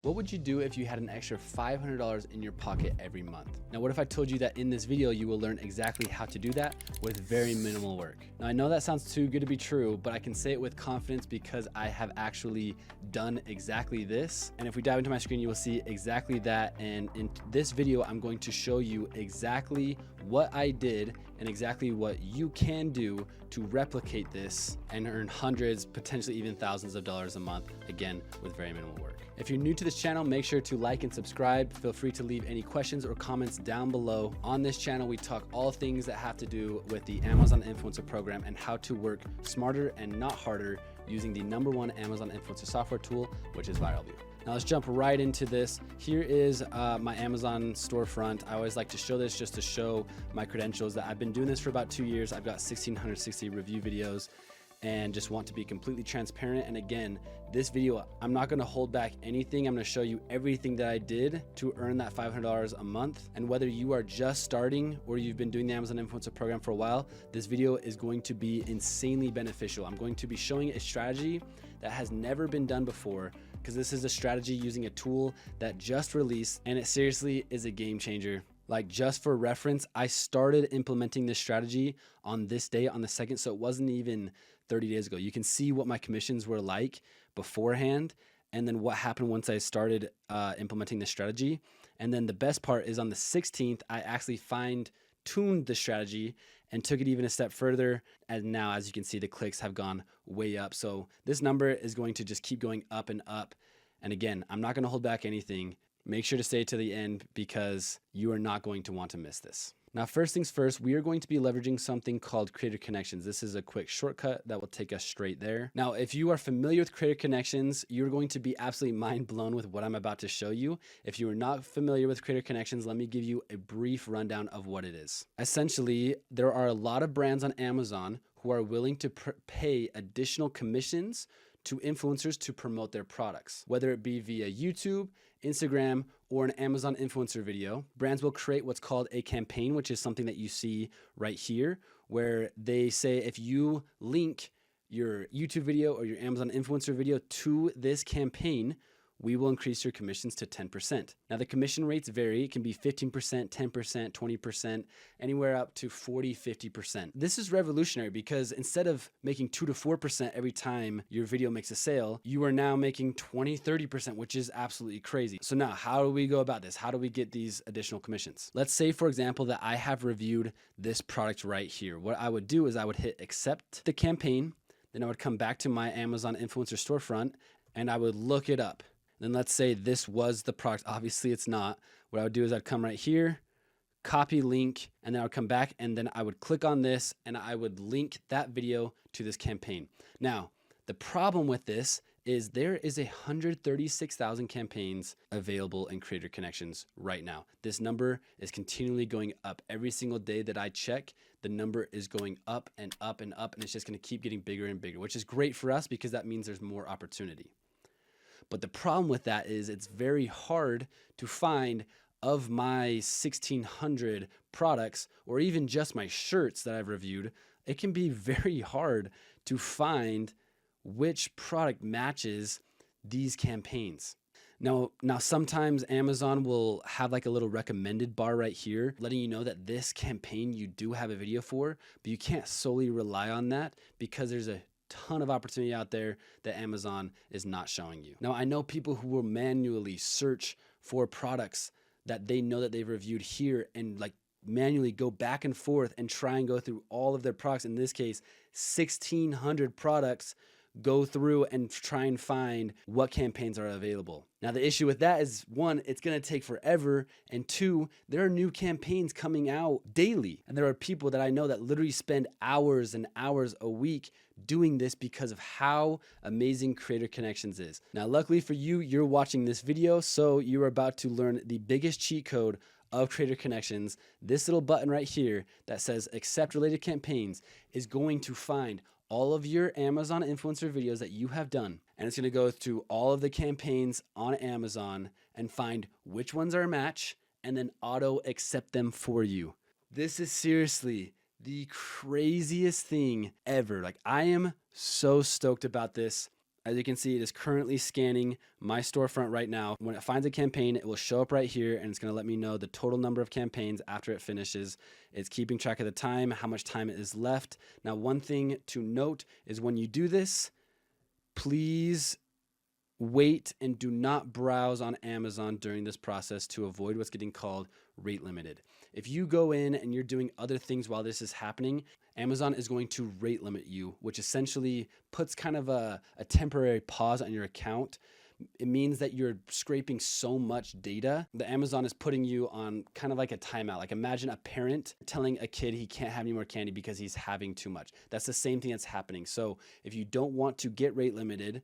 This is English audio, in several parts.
What would you do if you had an extra $500 in your pocket every month? Now, what if I told you that in this video, you will learn exactly how to do that with very minimal work? Now, I know that sounds too good to be true, but I can say it with confidence because I have actually done exactly this. And if we dive into my screen, you will see exactly that. And in this video, I'm going to show you exactly what I did and exactly what you can do to replicate this and earn hundreds, potentially even thousands of dollars a month, again, with very minimal work. If you're new to this channel, make sure to like and subscribe. Feel free to leave any questions or comments down below. On this channel, we talk all things that have to do with the Amazon Influencer Program and how to work smarter and not harder using the #1 Amazon Influencer software tool, which is Viral Vue. Now let's jump right into this. Here is my Amazon storefront. I always like to show this just to show my credentials that I've been doing this for about 2 years. I've got 1,660 review videos and just want to be completely transparent. And again, this video, I'm not gonna hold back anything. I'm gonna show you everything that I did to earn that $500 a month. And whether you are just starting or you've been doing the Amazon Influencer Program for a while, this video is going to be insanely beneficial. I'm going to be showing a strategy that has never been done before, because this is a strategy using a tool that just released, and it seriously is a game changer. Like, just for reference, I started implementing this strategy on this day, on the 2nd, so it wasn't even 30 days ago. You can see what my commissions were like beforehand, and then what happened once I started implementing this strategy. And then the best part is on the 16th, I actually fine-tuned the strategy and took it even a step further. And now, as you can see, the clicks have gone way up. So this number is going to just keep going up and up. And again, I'm not going to hold back anything. Make sure to stay to the end because you are not going to want to miss this. Now, first things first, we are going to be leveraging something called Creator Connections. This is a quick shortcut that will take us straight there. Now, if you are familiar with Creator Connections, you're going to be absolutely mind blown with what I'm about to show you. If you are not familiar with Creator Connections, let me give you a brief rundown of what it is. Essentially, there are a lot of brands on Amazon who are willing to pay additional commissions to influencers to promote their products, whether it be via YouTube, Instagram, or an Amazon influencer video. Brands will create what's called a campaign, which is something that you see right here, where they say if you link your YouTube video or your Amazon influencer video to this campaign, we will increase your commissions to 10%. Now, the commission rates vary. It can be 15%, 10%, 20%, anywhere up to 40, 50%. This is revolutionary because instead of making 2 to 4% every time your video makes a sale, you are now making 20, 30%, which is absolutely crazy. So now, how do we go about this? How do we get these additional commissions? Let's say, for example, that I have reviewed this product right here. What I would do is I would hit accept the campaign. Then I would come back to my Amazon influencer storefront and I would look it up. Then let's say this was the product. Obviously it's not. What I would do is I'd come right here, copy link, and then I would come back and then I would click on this and I would link that video to this campaign. Now, the problem with this is there is 136,000 campaigns available in Creator Connections right now. This number is continually going up. Every single day that I check, the number is going up and up and up, and it's just gonna keep getting bigger and bigger, which is great for us because that means there's more opportunity. But the problem with that is it's very hard to find of my 1,600 products or even just my shirts that I've reviewed. It can be very hard to find which product matches these campaigns. Now sometimes Amazon will have like a little recommended bar right here, letting you know that this campaign you do have a video for, but you can't solely rely on that because there's a ton of opportunity out there that Amazon is not showing you. Now, I know people who will manually search for products that they know that they've reviewed here and like manually go back and forth and try and go through all of their products. In this case, 1,600 products, go through and try and find what campaigns are available. Now, the issue with that is, one, it's going to take forever, and two, there are new campaigns coming out daily. And there are people that I know that literally spend hours and hours a week doing this because of how amazing Creator Connections is. Now, luckily for you, you're watching this video, so you're about to learn the biggest cheat code of Creator Connections. This little button right here that says accept related campaigns is going to find all of your Amazon influencer videos that you have done. And it's gonna go through all of the campaigns on Amazon and find which ones are a match and then auto accept them for you. This is seriously the craziest thing ever. Like, I am so stoked about this. As you can see, it is currently scanning my storefront right now. When it finds a campaign, it will show up right here, and it's gonna let me know the total number of campaigns after it finishes. It's keeping track of the time, how much time is left. Now, one thing to note is when you do this, please wait and do not browse on Amazon during this process to avoid what's getting called rate limited. If you go in and you're doing other things while this is happening, Amazon is going to rate limit you, which essentially puts kind of a temporary pause on your account. It means that you're scraping so much data that Amazon is putting you on kind of like a timeout. Like imagine a parent telling a kid he can't have any more candy because he's having too much. That's the same thing that's happening. So if you don't want to get rate limited,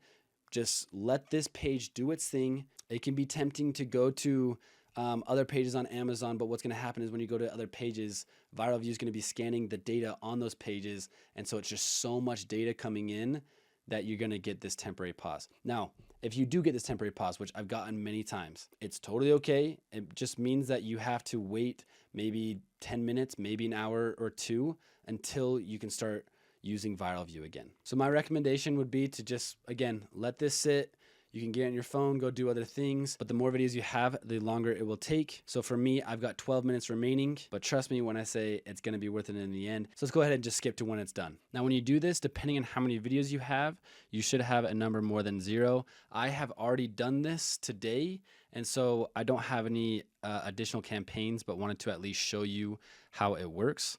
just let this page do its thing. It can be tempting to go to other pages on Amazon, but what's going to happen is when you go to other pages, Viral Vue is going to be scanning the data on those pages, and so it's just so much data coming in that you're going to get this temporary pause. Now, if you do get this temporary pause, which I've gotten many times, it's totally okay. It just means that you have to wait maybe 10 minutes, maybe an hour or two until you can start using Viral Vue again. So my recommendation would be to just, again, let this sit. You can get on your phone, go do other things, but the more videos you have, the longer it will take. So for me, I've got 12 minutes remaining, but trust me when I say it's gonna be worth it in the end. So let's go ahead and just skip to when it's done. Now, when you do this, depending on how many videos you have, you should have a number more than 0. I have already done this today, and so I don't have any additional campaigns, but wanted to at least show you how it works.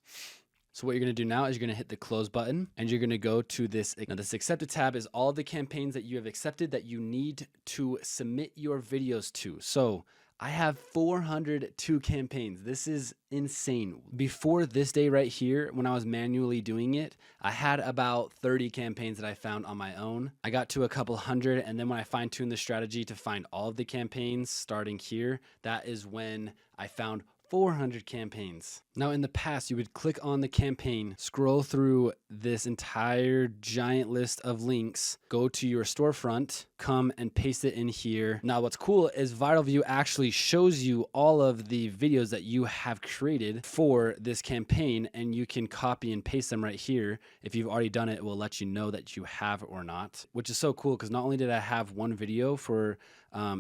So what you're gonna do now is you're gonna hit the close button and you're gonna go to this. Now this accepted tab is all the campaigns that you have accepted that you need to submit your videos to. So I have 402 campaigns. This is insane. Before this day right here, when I was manually doing it, I had about 30 campaigns that I found on my own. I got to a couple hundred, and then when I fine-tuned the strategy to find all of the campaigns starting here, that is when I found 400 campaigns. Now in the past, you would click on the campaign, scroll through this entire giant list of links, go to your storefront, come and paste it in here. Now what's cool is Viral Vue actually shows you all of the videos that you have created for this campaign, and you can copy and paste them right here. If you've already done it, it will let you know that you have or not, which is so cool because not only did I have one video for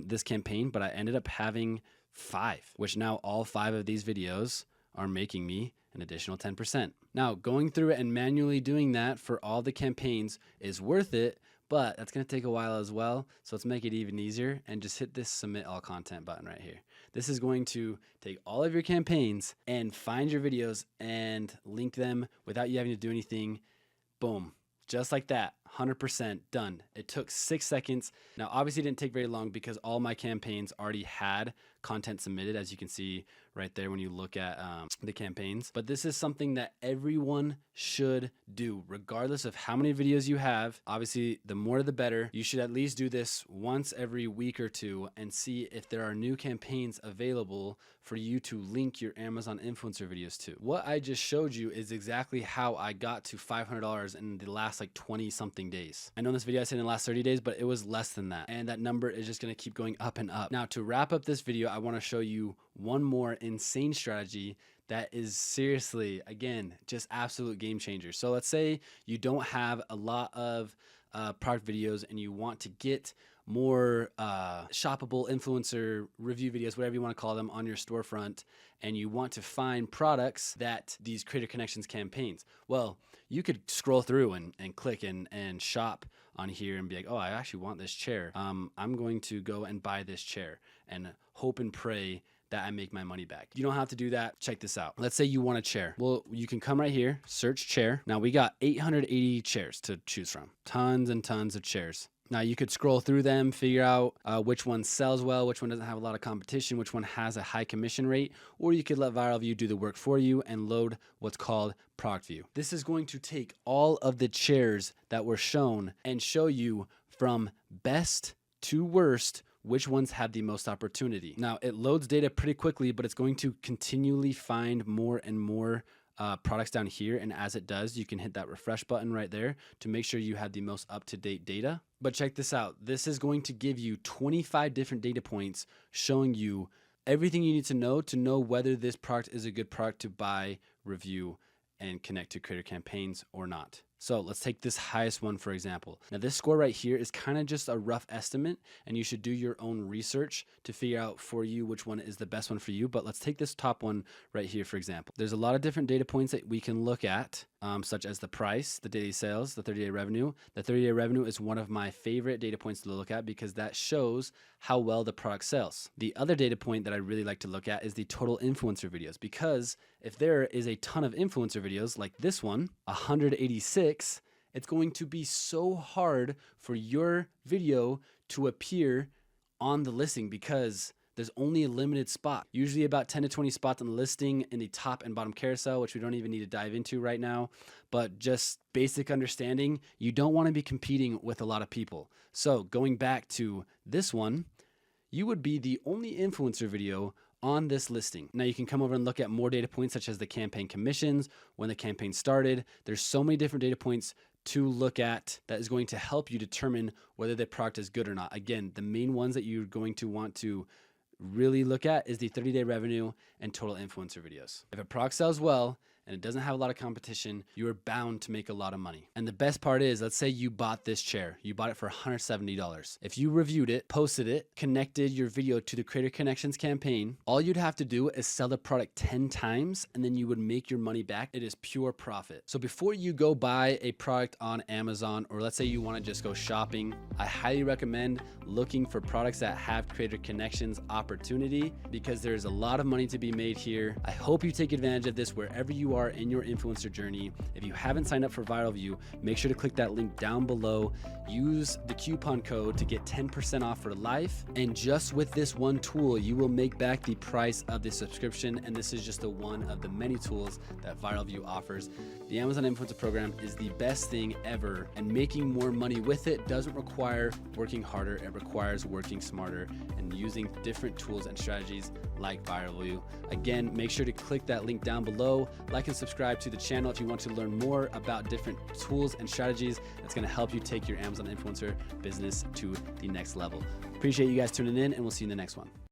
this campaign, but I ended up having 5, which now all 5 of these videos are making me an additional 10%. Now, going through it and manually doing that for all the campaigns is worth it, but that's gonna take a while as well. So let's make it even easier and just hit this submit all content button right here. This is going to take all of your campaigns and find your videos and link them without you having to do anything. Boom. Just like that, 100% done. It took 6 seconds. Now, obviously it didn't take very long because all my campaigns already had content submitted, as you can see right there when you look at the campaigns. But this is something that everyone should do, regardless of how many videos you have. Obviously, the more the better. You should at least do this once every week or two and see if there are new campaigns available for you to link your Amazon influencer videos to. What I just showed you is exactly how I got to $500 in the last like 20 something days. I know in this video I said in the last 30 days, but it was less than that. And that number is just gonna keep going up and up. Now to wrap up this video, I wanna show you one more insane strategy that is seriously, again, just absolute game changer. So let's say you don't have a lot of product videos and you want to get more shoppable influencer review videos, whatever you want to call them, on your storefront, and you want to find products that these Creator Connections campaigns. Well, you could scroll through and click and shop on here and be like, oh, I actually want this chair. I'm going to go and buy this chair and hope and pray that I make my money back. You don't have to do that. Check this out. Let's say you want a chair. Well, you can come right here, search chair. Now we got 880 chairs to choose from. Tons and tons of chairs. Now you could scroll through them, figure out which one sells well, which one doesn't have a lot of competition, which one has a high commission rate, or you could let Viral Vue do the work for you and load what's called Product View. This is going to take all of the chairs that were shown and show you from best to worst which ones have the most opportunity. Now it loads data pretty quickly, but it's going to continually find more and more products down here, and as it does, you can hit that refresh button right there to make sure you have the most up-to-date data. But check this out. This is going to give you 25 different data points showing you everything you need to know whether this product is a good product to buy, review, and connect to Creator Campaigns or not. So let's take this highest one, for example. Now this score right here is kind of just a rough estimate, and you should do your own research to figure out for you which one is the best one for you. But let's take this top one right here, for example. There's a lot of different data points that we can look at, such as the price, the daily sales, the 30-day revenue. The 30-day revenue is one of my favorite data points to look at because that shows how well the product sells. The other data point that I really like to look at is the total influencer videos, because if there is a ton of influencer videos like this one, 186, it's going to be so hard for your video to appear on the listing because there's only a limited spot, usually about 10 to 20 spots on the listing in the top and bottom carousel, which we don't even need to dive into right now. But just basic understanding, you don't want to be competing with a lot of people. So going back to this one, you would be the only influencer video on this listing. Now you can come over and look at more data points such as the campaign commissions, when the campaign started. There's so many different data points to look at that is going to help you determine whether the product is good or not. Again, the main ones that you're going to want to really look at is the 30-day revenue and total influencer videos. If a product sells well and it doesn't have a lot of competition, you are bound to make a lot of money. And the best part is, let's say you bought this chair. You bought it for $170. If you reviewed it, posted it, connected your video to the Creator Connections campaign, all you'd have to do is sell the product 10 times and then you would make your money back. It is pure profit. So before you go buy a product on Amazon, or let's say you want to just go shopping, I highly recommend looking for products that have Creator Connections opportunity because there's a lot of money to be made here. I hope you take advantage of this wherever you are in your influencer journey. If you haven't signed up for Viral Vue, make sure to click that link down below. Use the coupon code to get 10% off for life. And just with this one tool, you will make back the price of the subscription. And this is just the one of the many tools that Viral Vue offers. The Amazon Influencer Program is the best thing ever, and making more money with it doesn't require working harder. It requires working smarter and using different tools and strategies like Viral Vue. Again, make sure to click that link down below. Like and subscribe to the channel if you want to learn more about different tools and strategies that's going to help you take your Amazon influencer business to the next level. Appreciate you guys tuning in, and we'll see you in the next one.